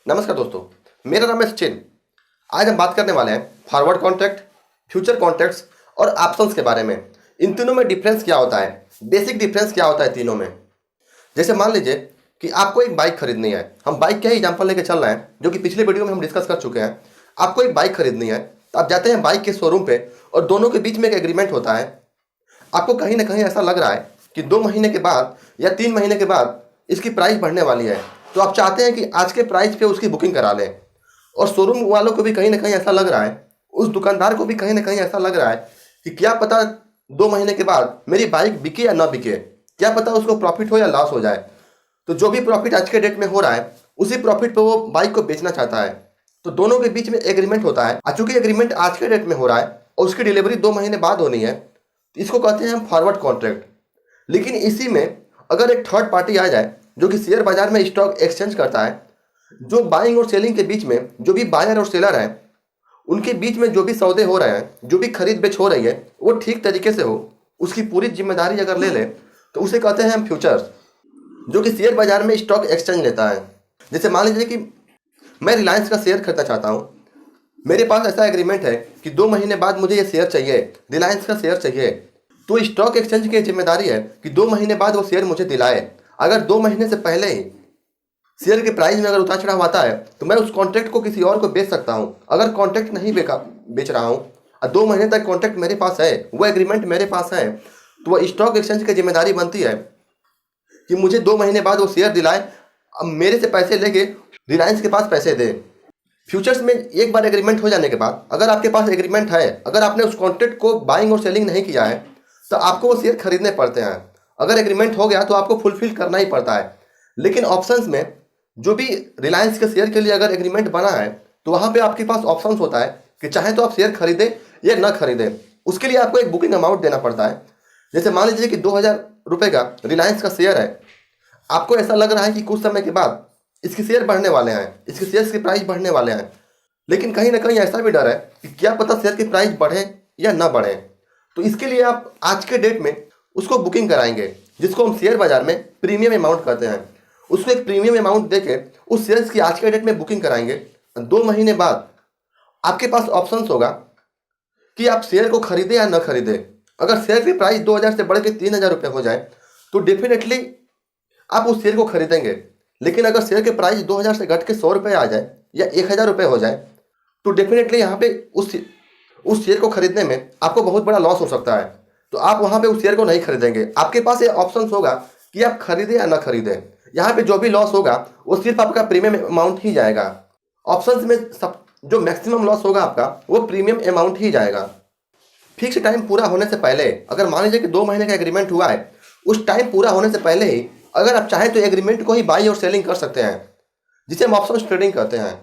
नमस्कार दोस्तों, मेरा नाम है सचिन। आज हम बात करने वाले हैं फॉरवर्ड कॉन्ट्रैक्ट, फ्यूचर कॉन्ट्रैक्ट्स और ऑप्शंस के बारे में। इन तीनों में डिफरेंस क्या होता है, बेसिक डिफरेंस क्या होता है तीनों में। जैसे मान लीजिए कि आपको एक बाइक खरीदनी है। हम बाइक का ही एग्जाम्पल लेके चल रहे हैं, जो कि पिछले वीडियो में हम डिस्कस कर चुके हैं। आपको एक बाइक खरीदनी है तो आप जाते हैं बाइक के शोरूम पे और दोनों के बीच में एक एग्रीमेंट होता है। आपको कहीं ना कहीं ऐसा लग रहा है कि 2 महीने के बाद या 3 महीने के बाद इसकी प्राइस बढ़ने वाली है, तो आप चाहते हैं कि आज के प्राइस पे उसकी बुकिंग करा लें। और शोरूम वालों को भी कहीं ना कहीं ऐसा लग रहा है, उस दुकानदार को भी कहीं ना कहीं ऐसा लग रहा है कि क्या पता 2 महीने के बाद मेरी बाइक बिके या ना बिके, क्या पता उसको प्रॉफिट हो या लॉस हो जाए। तो जो भी प्रॉफिट आज के डेट में हो रहा है उसी प्रॉफिट पे वो बाइक को बेचना चाहता है। तो दोनों के बीच में एग्रीमेंट होता है। चूंकि एग्रीमेंट आज के डेट में हो रहा है और उसकी डिलीवरी 2 महीने बाद होनी है, तो इसको कहते हैं हम फॉरवर्ड कॉन्ट्रैक्ट। लेकिन इसी में अगर एक थर्ड पार्टी आ जाए जो कि शेयर बाजार में स्टॉक एक्सचेंज करता है, जो बाइंग और सेलिंग के बीच में जो भी बायर और सेलर हैं उनके बीच में जो भी सौदे हो रहे हैं, जो भी खरीद बेच हो रही है, वो ठीक तरीके से हो, उसकी पूरी जिम्मेदारी अगर ले ले तो उसे कहते हैं हम फ्यूचर्स, जो कि शेयर बाजार में स्टॉक एक्सचेंज लेता है। जैसे मान लीजिए कि मैं रिलायंस का शेयर खरीदना चाहता हूँ। मेरे पास ऐसा एग्रीमेंट है कि 2 महीने बाद मुझे ये शेयर चाहिए, रिलायंस का शेयर चाहिए। तो स्टॉक एक्सचेंज की जिम्मेदारी है कि 2 महीने बाद वो शेयर मुझे दिलाए। अगर 2 महीने से पहले ही शेयर के प्राइस में अगर उतार चढ़ाव आता है तो मैं उस कॉन्ट्रैक्ट को किसी और को बेच सकता हूं। अगर कॉन्ट्रैक्ट नहीं बेच रहा हूं और 2 महीने तक कॉन्ट्रैक्ट मेरे पास है, वो एग्रीमेंट मेरे पास है, तो वह स्टॉक एक्सचेंज की जिम्मेदारी बनती है कि मुझे 2 महीने बाद वो शेयर दिलाए। अब मेरे से पैसे लेके रिलायंस के पास पैसे दे। फ्यूचर्स में एक बार एग्रीमेंट हो जाने के बाद अगर आपके पास एग्रीमेंट है, अगर आपने उस कॉन्ट्रैक्ट को बाइंग और सेलिंग नहीं किया है तो आपको वो शेयर खरीदने पड़ते हैं। अगर एग्रीमेंट हो गया तो आपको फुलफिल करना ही पड़ता है। लेकिन ऑप्शंस में जो भी रिलायंस के शेयर के लिए अगर एग्रीमेंट बना है तो वहाँ पे आपके पास ऑप्शंस होता है कि चाहे तो आप शेयर खरीदें या ना खरीदें। उसके लिए आपको एक बुकिंग अमाउंट देना पड़ता है। जैसे मान लीजिए कि 2,000 रुपये का रिलायंस का शेयर है। आपको ऐसा लग रहा है कि कुछ समय के बाद इसके शेयर बढ़ने वाले हैं, इसके शेयर की प्राइस बढ़ने वाले हैं। लेकिन कहीं ना कहीं ऐसा भी डर है कि क्या पता शेयर की प्राइस बढ़े या ना बढ़े। तो इसके लिए आप आज के डेट में उसको बुकिंग कराएंगे, जिसको हम शेयर बाजार में प्रीमियम अमाउंट कहते हैं। उसको एक प्रीमियम अमाउंट देके उस शेयर्स की आज के डेट में बुकिंग कराएंगे। 2 महीने बाद आपके पास ऑप्शंस होगा कि आप शेयर को खरीदें या न खरीदें। अगर शेयर की प्राइस 2,000 से बढ़ के 3,000 रुपये हो जाए तो डेफिनेटली आप उस शेयर को खरीदेंगे। लेकिन अगर शेयर के प्राइस 2,000 से घट के 100 रुपये आ जाए या 1,000 रुपये हो जाए तो डेफिनेटली यहाँ पे उस शेयर को खरीदने में आपको बहुत बड़ा लॉस हो सकता है। तो आप वहाँ पे उस शेयर को नहीं खरीदेंगे। आपके पास ये ऑप्शंस होगा कि आप खरीदें या ना खरीदें। यहाँ पे जो भी लॉस होगा वो सिर्फ आपका प्रीमियम अमाउंट ही जाएगा। ऑप्शंस में सब जो मैक्सिमम लॉस होगा आपका वो प्रीमियम अमाउंट ही जाएगा। फिक्स टाइम पूरा होने से पहले, अगर मान लीजिए कि 2 महीने का एग्रीमेंट हुआ है, उस टाइम पूरा होने से पहले ही अगर आप चाहें तो एग्रीमेंट को ही बाई और सेलिंग कर सकते हैं, जिसे हम ऑप्शन ट्रेडिंग कहते हैं।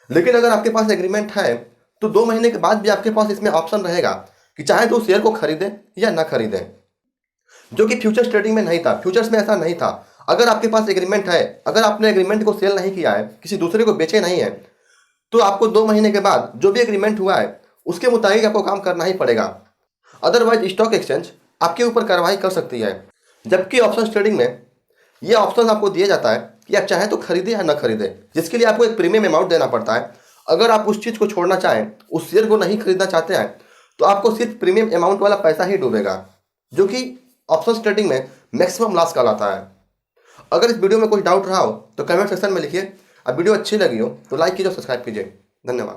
लेकिन अगर आपके पास एग्रीमेंट है तो 2 महीने के बाद भी आपके पास इसमें ऑप्शन रहेगा कि चाहे तो उस शेयर को खरीदें या ना खरीदें, जो कि फ्यूचर्स ट्रेडिंग में नहीं था। फ्यूचर्स में ऐसा नहीं था। अगर आपके पास एग्रीमेंट है, अगर आपने एग्रीमेंट को सेल नहीं किया है, किसी दूसरे को बेचे नहीं है, तो आपको 2 महीने के बाद जो भी एग्रीमेंट हुआ है उसके मुताबिक आपको काम करना ही पड़ेगा। अदरवाइज स्टॉक एक्सचेंज आपके ऊपर कार्रवाई कर सकती है। जबकि ऑप्शन ट्रेडिंग में ये ऑप्शन आपको दिया जाता है कि आप चाहें तो खरीदें या ना खरीदें, जिसके लिए आपको एक प्रीमियम अमाउंट देना पड़ता है। अगर आप उस चीज़ को छोड़ना चाहें, उस शेयर को नहीं खरीदना चाहते हैं, तो आपको सिर्फ प्रीमियम अमाउंट वाला पैसा ही डूबेगा, जो कि ऑप्शन ट्रेडिंग में मैक्सिमम लॉस कहलाता है। अगर इस वीडियो में कोई डाउट रहा हो तो कमेंट सेक्शन में लिखिए। अब वीडियो अच्छी लगी हो तो लाइक कीजिए और सब्सक्राइब कीजिए। धन्यवाद।